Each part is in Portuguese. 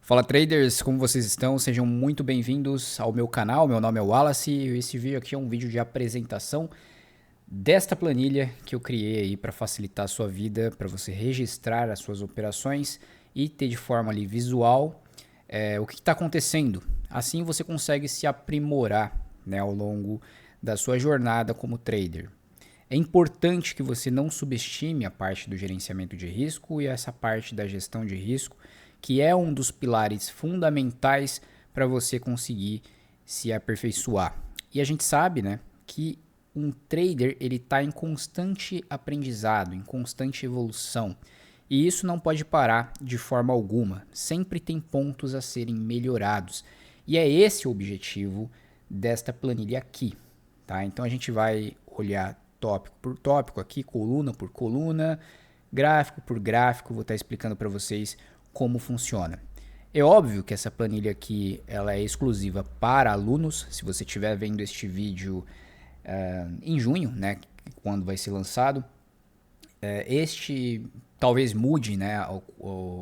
Fala traders, como vocês estão? Sejam muito bem-vindos ao meu canal. Meu nome é Wallace e esse vídeo aqui é um vídeo de apresentação desta planilha que eu criei aí para facilitar a sua vida, para você registrar as suas operações e ter de forma ali visual o que está acontecendo. Assim você consegue se aprimorar, né, ao longo da sua jornada como trader. É importante que você não subestime a parte do gerenciamento de risco e essa parte da gestão de risco, que é um dos pilares fundamentais para você conseguir se aperfeiçoar. E a gente sabe, né, que um trader ele está em constante aprendizado, em constante evolução. E isso não pode parar de forma alguma. Sempre tem pontos a serem melhorados. E é esse o objetivo desta planilha aqui. Tá? Então a gente vai olhar tópico por tópico aqui, coluna por coluna, gráfico por gráfico, vou estar explicando para vocês como funciona. É óbvio que essa planilha aqui ela é exclusiva para alunos. Se você estiver vendo este vídeo em junho, né, quando vai ser lançado, este talvez mude, né,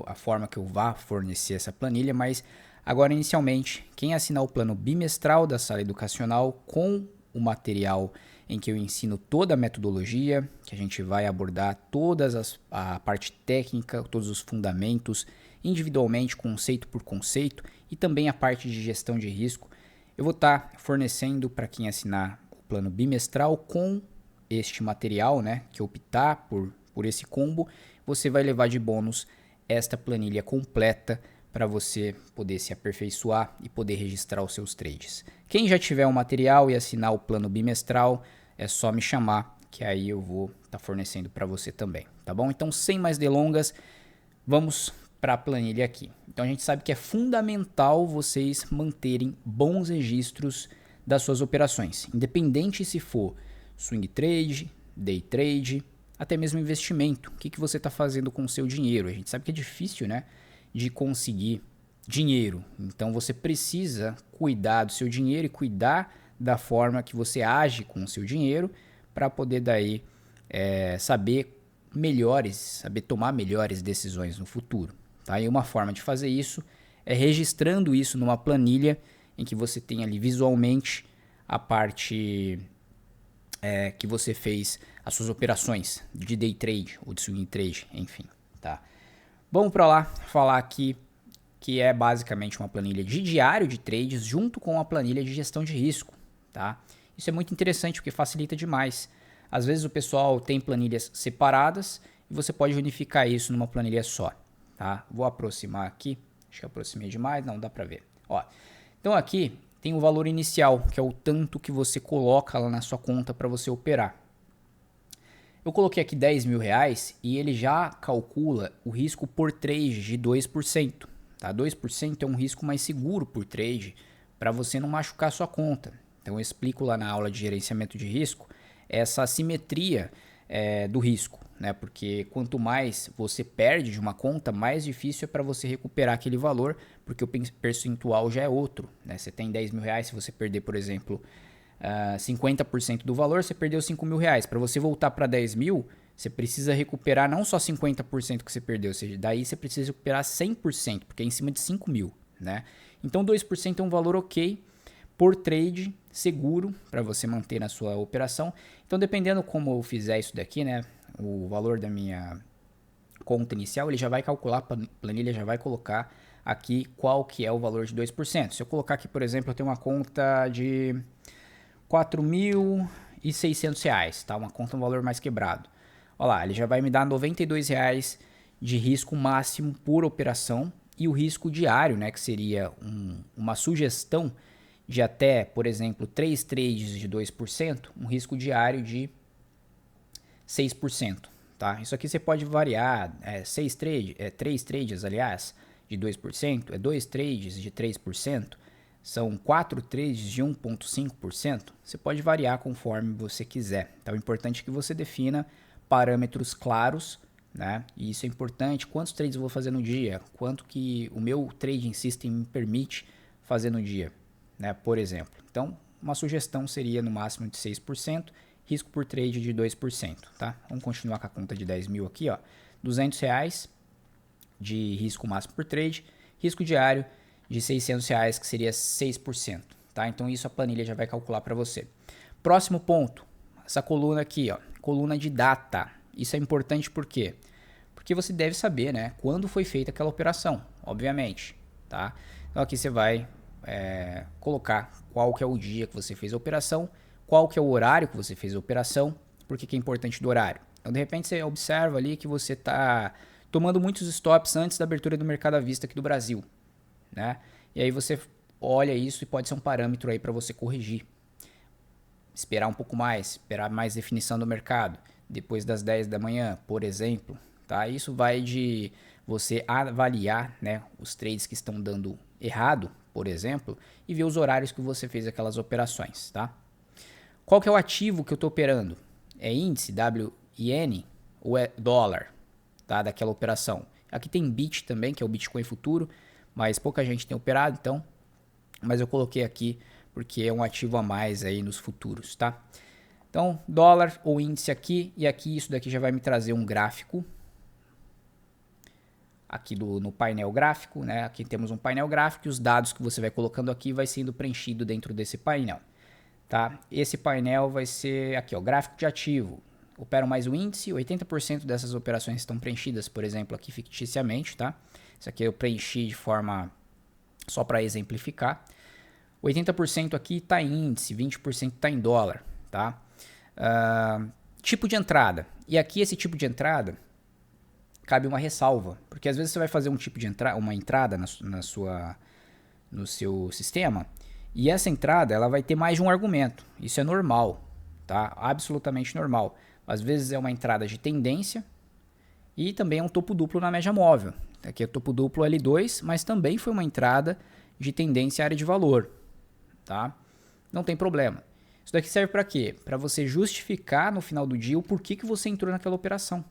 a forma que eu vá fornecer essa planilha, mas agora inicialmente, quem assinar o plano bimestral da sala educacional com o material em que eu ensino toda a metodologia, que a gente vai abordar a parte técnica, todos os fundamentos, individualmente, conceito por conceito, e também a parte de gestão de risco, eu vou estar fornecendo para quem assinar o plano bimestral com este material, né, que optar por esse combo, você vai levar de bônus esta planilha completa para você poder se aperfeiçoar e poder registrar os seus trades. Quem já tiver o material e assinar o plano bimestral, é só me chamar, que aí eu vou estar fornecendo para você também, tá bom? Então, sem mais delongas, vamos para a planilha aqui. Então, a gente sabe que é fundamental vocês manterem bons registros das suas operações, independente se for swing trade, day trade, até mesmo investimento. O que você está fazendo com o seu dinheiro? A gente sabe que é difícil, né, de conseguir dinheiro. Então você precisa cuidar do seu dinheiro e cuidar da forma que você age com o seu dinheiro para poder daí saber tomar melhores decisões no futuro. Tá? E uma forma de fazer isso é registrando isso numa planilha em que você tem ali visualmente a parte que você fez as suas operações de day trade ou de swing trade, enfim, tá? Vamos para lá falar aqui que é basicamente uma planilha de diário de trades junto com a planilha de gestão de risco, tá? Isso é muito interessante porque facilita demais. Às vezes o pessoal tem planilhas separadas e você pode unificar isso numa planilha só, tá? Vou aproximar aqui, acho que aproximei demais, não dá para ver. Ó, então aqui tem o valor inicial, que é o tanto que você coloca lá na sua conta para você operar. Eu coloquei aqui 10 mil reais e ele já calcula o risco por trade de 2%. Tá? 2% é um risco mais seguro por trade para você não machucar a sua conta. Então eu explico lá na aula de gerenciamento de risco essa assimetria do risco. Né? Porque quanto mais você perde de uma conta, mais difícil é para você recuperar aquele valor, porque o percentual já é outro. Né? Você tem 10 mil reais, se você perder, por exemplo, 50% do valor, você perdeu 5 mil reais. Para você voltar para 10 mil, você precisa recuperar não só 50% que você perdeu, ou seja, daí você precisa recuperar 100%, porque é em cima de 5 mil. Né? Então 2% é um valor ok por trade, seguro, para você manter na sua operação. Então dependendo como eu fizer isso daqui, né, o valor da minha conta inicial, ele já vai calcular, a planilha já vai colocar aqui qual que é o valor de 2%. Se eu colocar aqui, por exemplo, eu tenho uma conta de R$4.600, tá? Uma conta um valor mais quebrado. Olha lá, ele já vai me dar R$92 de risco máximo por operação e o risco diário, né, que seria uma sugestão de até, por exemplo, 3 trades de 2%, um risco diário de 6%. Tá? Isso aqui você pode variar, 3 trades, aliás, de 2%, 2 trades de 3%, são 4 trades de 1,5%. Você pode variar conforme você quiser. Então é importante que você defina parâmetros claros, né? E isso é importante. Quantos trades eu vou fazer no dia? Quanto que o meu trading system me permite fazer no dia, né? Por exemplo. Então, uma sugestão seria no máximo de 6%, risco por trade de 2%, tá? Vamos continuar com a conta de 10 mil aqui, ó. R$200 de risco máximo por trade, risco diário de R$600, que seria 6%. Tá? Então isso a planilha já vai calcular para você. Próximo ponto, essa coluna aqui, ó, coluna de data. Isso é importante por quê? Porque você deve saber, né, quando foi feita aquela operação, obviamente. Tá? Então aqui você vai colocar qual que é o dia que você fez a operação, qual que é o horário que você fez a operação, por que é importante do horário. Então de repente você observa ali que você está tomando muitos stops antes da abertura do mercado à vista aqui do Brasil, né? E aí você olha isso e pode ser um parâmetro aí para você corrigir. Esperar um pouco mais, esperar mais definição do mercado, depois das 10 da manhã, por exemplo. Tá? Isso vai de você avaliar, né, os trades que estão dando errado, por exemplo, e ver os horários que você fez aquelas operações. Tá? Qual que é o ativo que eu estou operando? É índice, WIN, ou é dólar, tá, daquela operação? Aqui tem BIT também, que é o Bitcoin futuro, mas pouca gente tem operado, então, mas eu coloquei aqui porque é um ativo a mais aí nos futuros, tá? Então, dólar ou índice aqui, e aqui isso daqui já vai me trazer um gráfico, aqui no painel gráfico, né? Aqui temos um painel gráfico e os dados que você vai colocando aqui vai sendo preenchido dentro desse painel, tá? Esse painel vai ser aqui, ó, gráfico de ativo. Operam mais o índice, 80% dessas operações estão preenchidas, por exemplo, aqui ficticiamente, tá? Isso aqui eu preenchi de forma só para exemplificar. 80% aqui está em índice, 20% está em dólar, tá? Tipo de entrada. E aqui esse tipo de entrada cabe uma ressalva, porque às vezes você vai fazer um tipo de uma entrada no seu sistema e essa entrada ela vai ter mais de um argumento. Isso é normal, tá? Absolutamente normal. Às vezes é uma entrada de tendência e também é um topo duplo na média móvel. Aqui é topo duplo L2, mas também foi uma entrada de tendência área de valor. Tá? Não tem problema. Isso daqui serve para quê? Para você justificar no final do dia o porquê que você entrou naquela operação.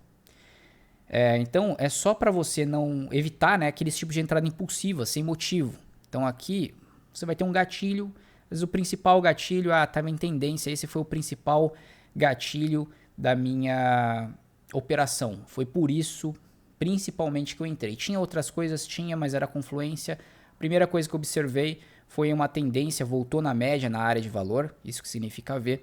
Então, é só para você não evitar, né, aqueles tipos de entrada impulsiva, sem motivo. Então, aqui você vai ter um gatilho. Às vezes o principal gatilho, estava em tendência, esse foi o principal gatilho da minha operação. Foi por isso, principalmente, que eu entrei. Tinha outras coisas, mas era confluência. A primeira coisa que eu observei foi uma tendência, voltou na média na área de valor, isso que significa V.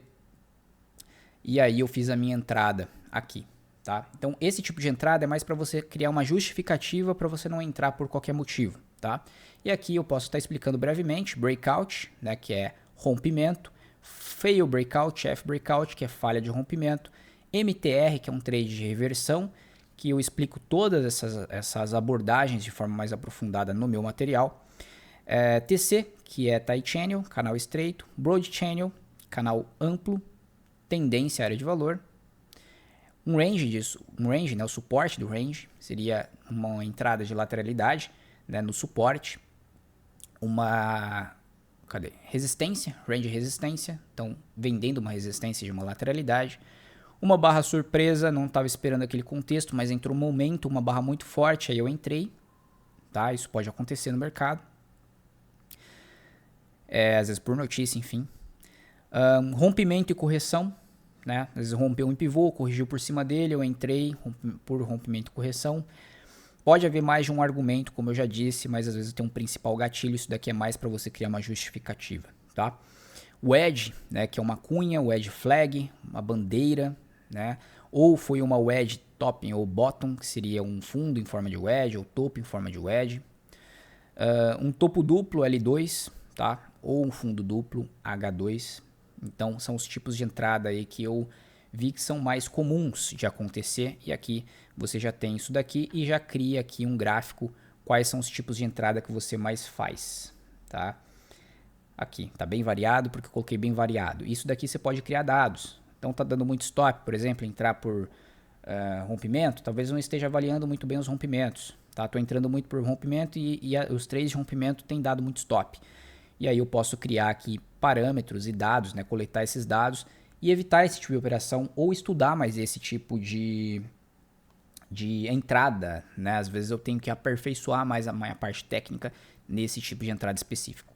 E aí eu fiz a minha entrada aqui, tá? Então esse tipo de entrada é mais para você criar uma justificativa para você não entrar por qualquer motivo, tá? E aqui eu posso estar explicando brevemente, breakout, né, que é rompimento, fail breakout, F breakout, que é falha de rompimento, MTR, que é um trade de reversão, que eu explico todas essas abordagens de forma mais aprofundada no meu material. TC, que é Tight Channel, canal estreito, Broad Channel, canal amplo, tendência, área de valor, um range, né, o suporte do range, seria uma entrada de lateralidade, né, no suporte, uma resistência, range resistência, então vendendo uma resistência de uma lateralidade, uma barra surpresa, não estava esperando aquele contexto, mas entrou um momento, uma barra muito forte, aí eu entrei, tá? Isso pode acontecer no mercado. Às vezes por notícia, enfim. Rompimento e correção, né? Às vezes rompeu um pivô, corrigiu por cima dele, eu entrei por rompimento e correção. Pode haver mais de um argumento, como eu já disse, mas às vezes tem um principal gatilho, isso daqui é mais para você criar uma justificativa, tá? O wedge, né, que é uma cunha, o wedge flag, uma bandeira, né? Ou foi uma wedge top ou bottom, que seria um fundo em forma de wedge, ou topo em forma de wedge. Um topo duplo L2, tá? Ou um fundo duplo H2. Então são os tipos de entrada aí que eu vi que são mais comuns de acontecer, e aqui você já tem isso daqui e já cria aqui um gráfico quais são os tipos de entrada que você mais faz, tá? Aqui tá bem variado porque eu coloquei bem variado. Isso daqui você pode criar dados. Então tá dando muito stop, por exemplo, entrar por rompimento, talvez não esteja avaliando muito bem os rompimentos, tá? Tô entrando muito por rompimento e os trades de rompimento têm dado muito stop. E aí eu posso criar aqui parâmetros e dados, né, coletar esses dados e evitar esse tipo de operação ou estudar mais esse tipo de entrada, né? Às vezes eu tenho que aperfeiçoar mais a minha parte técnica nesse tipo de entrada específico,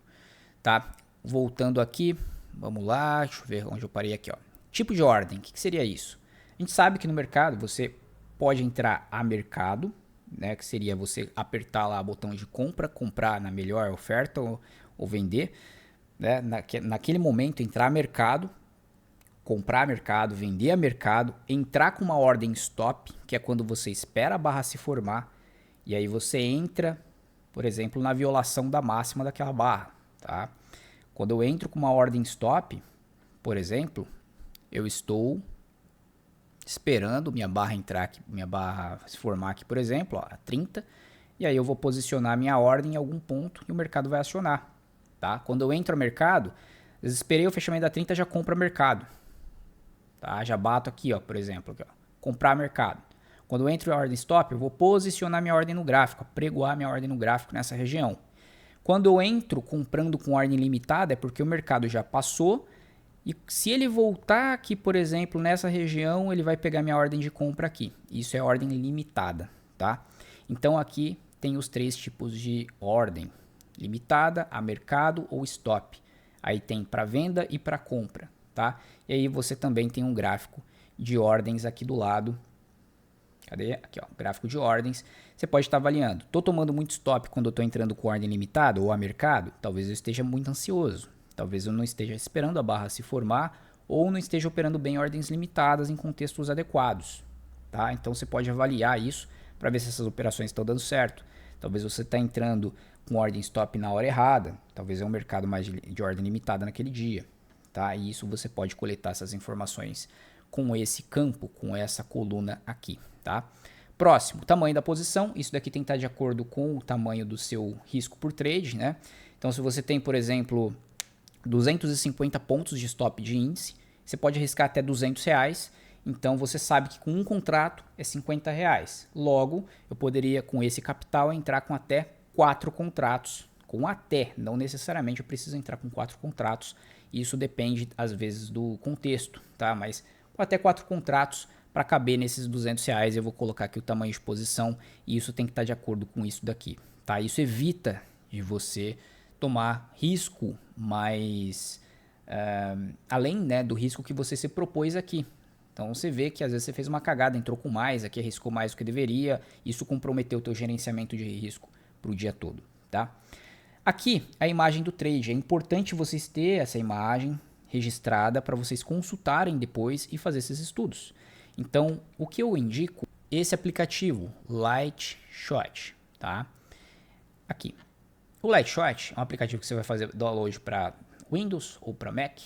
tá? Voltando aqui, vamos lá, deixa eu ver onde eu parei aqui, ó. Tipo de ordem, o que seria isso? A gente sabe que no mercado você pode entrar a mercado, né, que seria você apertar lá o botão de compra, comprar na melhor oferta ou vender, né, naquele momento entrar a mercado, comprar a mercado, vender a mercado, entrar com uma ordem stop, que é quando você espera a barra se formar, e aí você entra, por exemplo, na violação da máxima daquela barra, tá? Quando eu entro com uma ordem stop, por exemplo, eu estou esperando minha barra entrar aqui, minha barra se formar aqui, por exemplo, ó, a 30, e aí eu vou posicionar minha ordem em algum ponto e o mercado vai acionar, tá? Quando eu entro no mercado, eu esperei o fechamento da 30, já compro mercado, tá? Já bato aqui, ó, por exemplo, aqui, ó, comprar mercado. Quando eu entro em ordem stop, eu vou posicionar minha ordem no gráfico, pregoar minha ordem no gráfico nessa região. Quando eu entro comprando com ordem limitada, é porque o mercado já passou. E se ele voltar aqui, por exemplo, nessa região, ele vai pegar minha ordem de compra aqui. Isso é ordem limitada, tá? Então aqui tem os 3 tipos de ordem: limitada, a mercado ou stop. Aí tem para venda e para compra, tá? E aí você também tem um gráfico de ordens aqui do lado. Cadê? Aqui, ó, gráfico de ordens. Você pode estar avaliando. Estou tomando muito stop quando eu estou entrando com ordem limitada ou a mercado? Talvez eu esteja muito ansioso. Talvez eu não esteja esperando a barra se formar ou não esteja operando bem ordens limitadas em contextos adequados, tá? Então você pode avaliar isso para ver se essas operações estão dando certo. Talvez você está entrando com ordem stop na hora errada. Talvez é um mercado mais de ordem limitada naquele dia, tá? E isso você pode coletar essas informações com esse campo, com essa coluna aqui, tá? Próximo, tamanho da posição. Isso daqui tem que estar de acordo com o tamanho do seu risco por trade, né? Então se você tem, por exemplo, 250 pontos de stop de índice, você pode arriscar até R$200, então você sabe que com um contrato é R$50. Logo, eu poderia com esse capital entrar com até 4 contratos, não necessariamente eu preciso entrar com 4 contratos, isso depende às vezes do contexto, tá? Mas com até 4 contratos para caber nesses R$200, eu vou colocar aqui o tamanho de posição e isso tem que estar de acordo com isso daqui, tá? Isso evita de você tomar risco mais além, né, do risco que você se propôs aqui. Então você vê que às vezes você fez uma cagada, entrou com mais, aqui arriscou mais do que deveria, isso comprometeu o teu gerenciamento de risco para o dia todo, tá? Aqui a imagem do trade, é importante vocês terem essa imagem registrada para vocês consultarem depois e fazer esses estudos. Então o que eu indico, esse aplicativo Lightshot, tá? Aqui. O Lightshot é um aplicativo que você vai fazer download para Windows ou para Mac.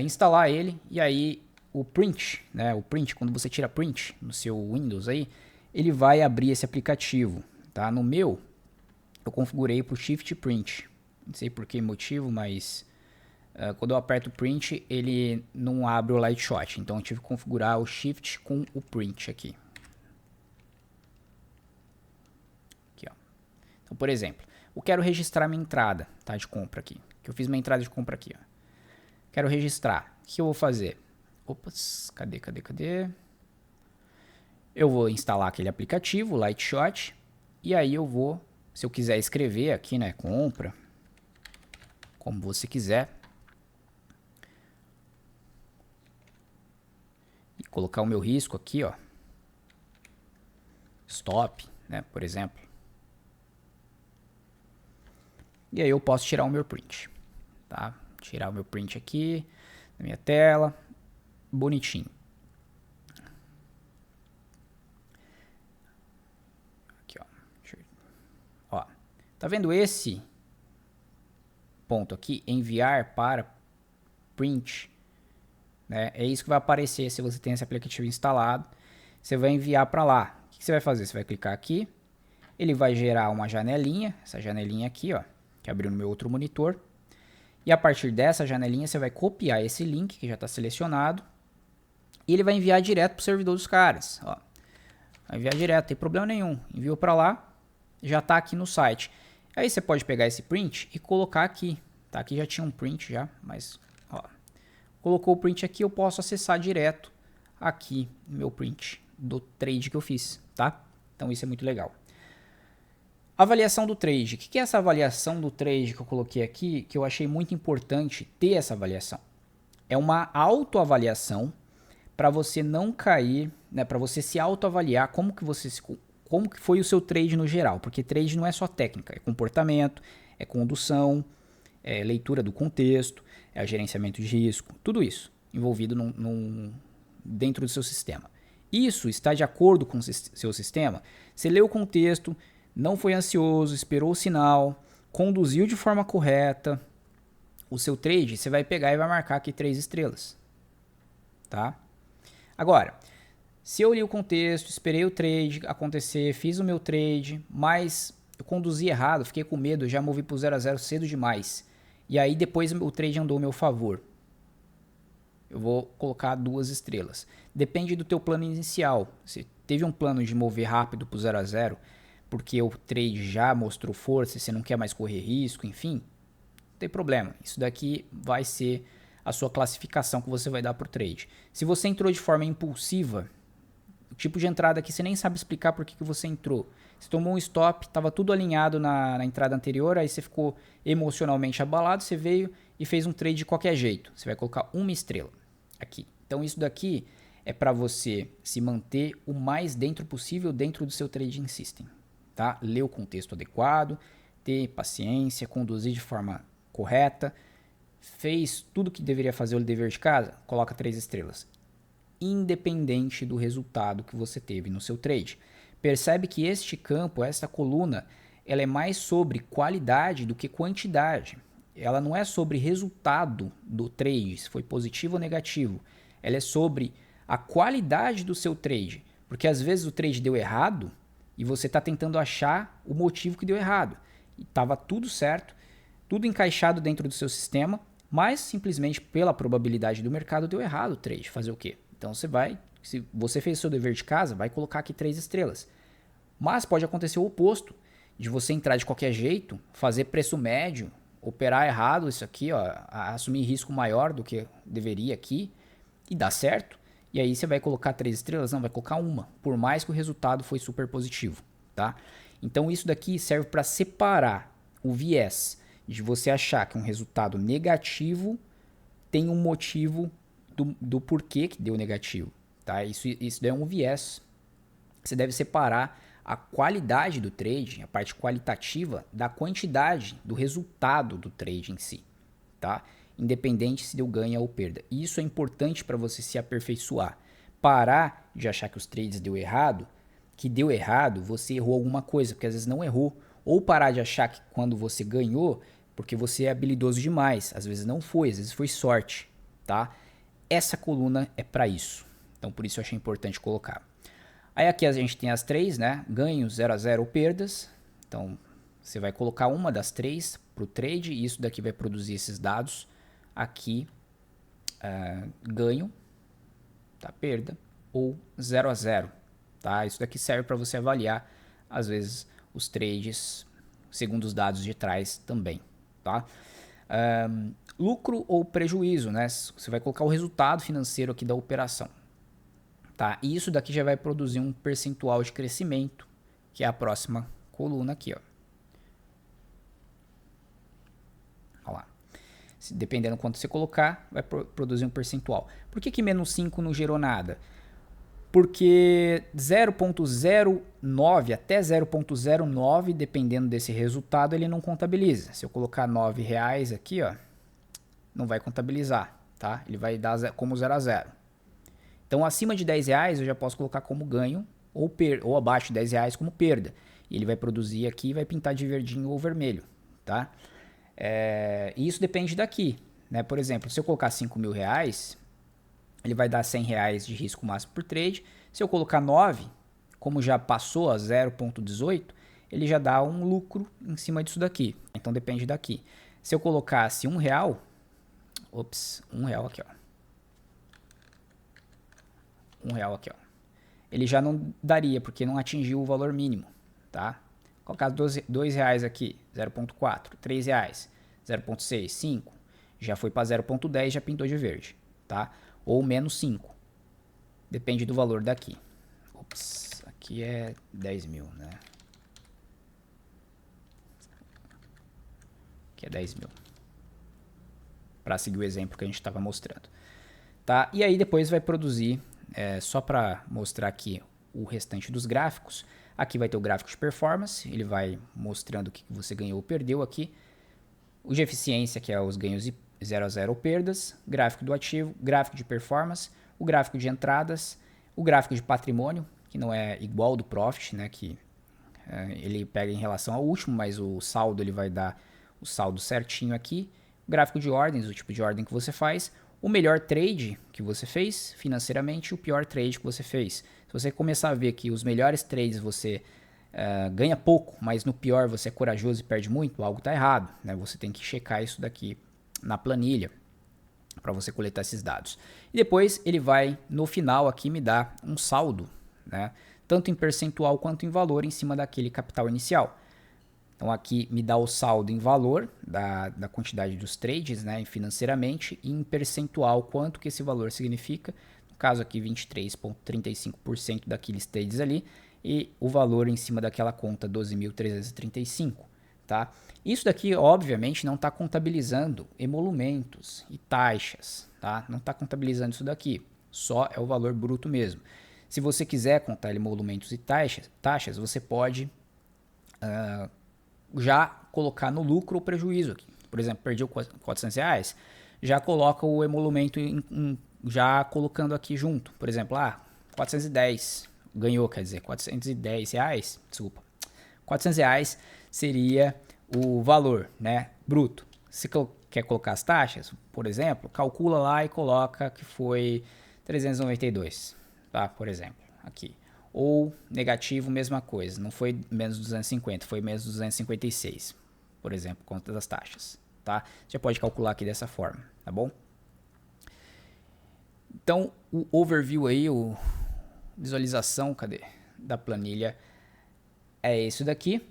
Instalar ele e aí o print, né? O print, quando você tira print no seu Windows aí, ele vai abrir esse aplicativo, tá? No meu, eu configurei para o Shift Print. Não sei por que motivo, mas quando eu aperto print, ele não abre o Lightshot. Então eu tive que configurar o Shift com o print aqui. Então, por exemplo, eu quero registrar minha entrada, tá, de compra aqui. Que eu fiz minha entrada de compra aqui, ó. Quero registrar. O que eu vou fazer? Opas, cadê? Eu vou instalar aquele aplicativo, Lightshot, e aí eu vou, se eu quiser escrever aqui, né, compra, como você quiser, e colocar o meu risco aqui, ó, stop, né, por exemplo. E aí eu posso tirar o meu print, tá? Tirar o meu print aqui na minha tela, bonitinho. Aqui, ó. Ó, tá vendo esse ponto aqui? Enviar para print, né? É isso que vai aparecer se você tem esse aplicativo instalado. Você vai enviar para lá. O que você vai fazer? Você vai clicar aqui, ele vai gerar uma janelinha, essa janelinha aqui, ó, que abriu no meu outro monitor. E a partir dessa janelinha você vai copiar esse link que já está selecionado e ele vai enviar direto para o servidor dos caras. Ó. Vai enviar direto, não tem problema nenhum. Enviou para lá, já está aqui no site. Aí você pode pegar esse print e colocar aqui. Tá? Aqui já tinha um print já, mas ó, colocou o print aqui, eu posso acessar direto aqui no meu print do trade que eu fiz, tá? Então isso é muito legal. Avaliação do trade. O que é essa avaliação do trade que eu coloquei aqui, que eu achei muito importante ter essa avaliação? É uma autoavaliação para você não cair, né, para você se autoavaliar como que você como que foi o seu trade no geral, porque trade não é só técnica, é comportamento, é condução, é leitura do contexto, é gerenciamento de risco, tudo isso envolvido dentro do seu sistema. Isso está de acordo com o seu sistema? Você leu o contexto, não foi ansioso, esperou o sinal, conduziu de forma correta. O seu trade, você vai pegar e vai marcar aqui 3 estrelas. Tá? Agora, se eu li o contexto, esperei o trade acontecer, fiz o meu trade, mas eu conduzi errado, fiquei com medo, já movi para o 0 a 0 cedo demais. E aí depois o trade andou ao meu favor. Eu vou colocar 2 estrelas. Depende do teu plano inicial. Se teve um plano de mover rápido para o 0 a 0, porque o trade já mostrou força e você não quer mais correr risco, enfim, não tem problema. Isso daqui vai ser a sua classificação que você vai dar para o trade. Se você entrou de forma impulsiva, o tipo de entrada aqui você nem sabe explicar por que você entrou. Você tomou um stop, estava tudo alinhado na entrada anterior, aí você ficou emocionalmente abalado, você veio e fez um trade de qualquer jeito. Você vai colocar 1 estrela aqui. Então isso daqui é para você se manter o mais dentro possível dentro do seu trading system. Tá? Ler o contexto adequado, ter paciência, conduzir de forma correta, fez tudo que deveria fazer o dever de casa, coloca 3 estrelas. Independente do resultado que você teve no seu trade. Percebe que este campo, essa coluna, ela é mais sobre qualidade do que quantidade. Ela não é sobre resultado do trade, se foi positivo ou negativo. Ela é sobre a qualidade do seu trade. Porque às vezes o trade deu errado e você está tentando achar o motivo que deu errado. E estava tudo certo, tudo encaixado dentro do seu sistema, mas simplesmente pela probabilidade do mercado deu errado o trade. Fazer o quê? Então você vai, se você fez o seu dever de casa, vai colocar aqui 3 estrelas. Mas pode acontecer o oposto, de você entrar de qualquer jeito, fazer preço médio, operar errado isso aqui, ó, assumir risco maior do que deveria aqui e dar certo. E aí você vai colocar 3 estrelas? Não, vai colocar 1, por mais que o resultado foi super positivo, tá? Então isso daqui serve para separar o viés de você achar que um resultado negativo tem um motivo do porquê que deu negativo, tá? Isso é um viés. Você deve separar a qualidade do trade, a parte qualitativa, da quantidade do resultado do trade em si, tá? Independente se deu ganho ou perda. Isso é importante para você se aperfeiçoar. Parar de achar que os trades deu errado, você errou alguma coisa, porque às vezes não errou. Ou parar de achar que quando você ganhou, porque você é habilidoso demais. Às vezes não foi, às vezes foi sorte, tá? Essa coluna é para isso. Então por isso eu achei importante colocar. Aí aqui a gente tem as 3, né? Ganhos 0 a 0 ou perdas. Então você vai colocar uma das 3 para o trade e isso daqui vai produzir esses dados. Aqui, ganho, tá? Perda ou 0 a 0. Tá? Isso daqui serve para você avaliar, às vezes, os trades segundo os dados de trás também. Tá? Lucro ou prejuízo, né? Você vai colocar o resultado financeiro aqui da operação. Tá? E isso daqui já vai produzir um percentual de crescimento, que é a próxima coluna aqui. Ó. Olha lá. Dependendo do quanto você colocar, vai produzir um percentual. Por que menos 5 não gerou nada? Porque 0.09 até 0.09, dependendo desse resultado, ele não contabiliza. Se eu colocar R$9 aqui, ó, não vai contabilizar, tá? Ele vai dar como 0 a 0. Então, acima de R$10 eu já posso colocar como ganho ou abaixo de R$10 como perda. E ele vai produzir aqui e vai pintar de verdinho ou vermelho, tá? E isso depende daqui, né? Por exemplo, se eu colocar R$5.000, ele vai dar R$100 de risco máximo por trade. Se eu colocar 9, como já passou a 0.18, ele já dá um lucro em cima disso daqui. Então depende daqui. Se eu colocasse R$1, R$1 aqui, ó. R$1 aqui, ó. Ele já não daria, porque não atingiu o valor mínimo, tá? Colocar R$2 aqui, 0.4, R$3, 0.6, 5, já foi para 0.10, já pintou de verde, tá? Ou menos 5, depende do valor daqui. Aqui é 10 mil, né? Aqui é 10 mil. Para seguir o exemplo que a gente estava mostrando, tá? E aí depois vai produzir, só para mostrar aqui o restante dos gráficos, Aqui vai ter o gráfico de performance, ele vai mostrando o que você ganhou ou perdeu aqui. O de eficiência, que é os ganhos 0 a 0 ou perdas, gráfico do ativo, gráfico de performance, o gráfico de entradas, o gráfico de patrimônio, que não é igual ao do profit, né, que ele pega em relação ao último, mas o saldo ele vai dar o saldo certinho aqui, o gráfico de ordens, o tipo de ordem que você faz, o melhor trade que você fez financeiramente e o pior trade que você fez. Se você começar a ver que os melhores trades você ganha pouco, mas no pior você é corajoso e perde muito, algo está errado, né? Você tem que checar isso daqui na planilha para você coletar esses dados. E depois ele vai, no final aqui, me dar um saldo, né? Tanto em percentual quanto em valor em cima daquele capital inicial. Então aqui me dá o saldo em valor da quantidade dos trades, né, financeiramente, e em percentual quanto que esse valor significa. No caso aqui 23,35% daqueles trades ali e o valor em cima daquela conta 12.335, tá? Isso daqui obviamente não está contabilizando emolumentos e taxas, tá? Não está contabilizando isso daqui, só é o valor bruto mesmo. Se você quiser contar emolumentos e taxas, você pode já colocar no lucro ou prejuízo aqui. Por exemplo, perdi R$400, já coloca o emolumento já colocando aqui junto. Por exemplo, 410 ganhou, quer dizer, R$410, desculpa. R$400 seria o valor, né, bruto. Se quer colocar as taxas, por exemplo, calcula lá e coloca que foi 392, tá? Por exemplo, aqui. Ou negativo, mesma coisa, não foi menos 250, foi menos 256, por exemplo, conta das taxas, tá? Você já pode calcular aqui dessa forma, tá bom? Então, o overview aí, o visualização, da planilha é isso daqui.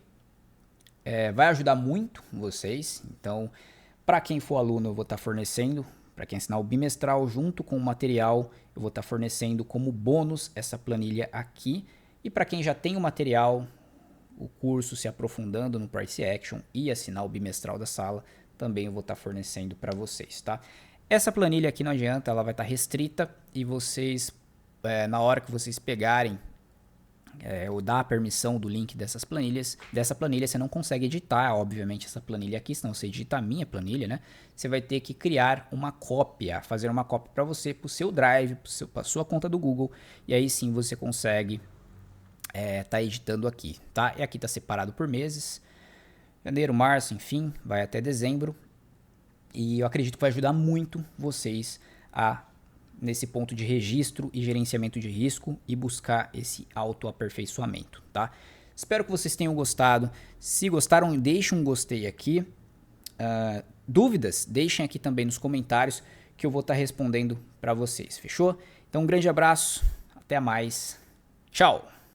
Vai ajudar muito vocês, então, para quem for aluno, eu vou estar fornecendo. Para quem assinar o bimestral junto com o material, eu vou estar fornecendo como bônus essa planilha aqui. E para quem já tem o material, o curso se aprofundando no Price Action e assinar o bimestral da sala, também eu vou estar fornecendo para vocês, tá? Essa planilha aqui não adianta, ela vai estar restrita e vocês, na hora que vocês pegarem ou dar a permissão do link dessa planilha, você não consegue editar, obviamente, essa planilha aqui, senão você edita a minha planilha, né? Você vai ter que criar uma cópia, fazer uma cópia para você, para o seu Drive, para a sua conta do Google, e aí sim você consegue tá editando aqui, tá? E aqui tá separado por meses, janeiro, março, enfim, vai até dezembro, e eu acredito que vai ajudar muito vocês nesse ponto de registro e gerenciamento de risco e buscar esse autoaperfeiçoamento, tá? Espero que vocês tenham gostado. Se gostaram, deixem um gostei aqui. Dúvidas, deixem aqui também nos comentários que eu vou estar respondendo para vocês, fechou? Então um grande abraço, até mais, tchau!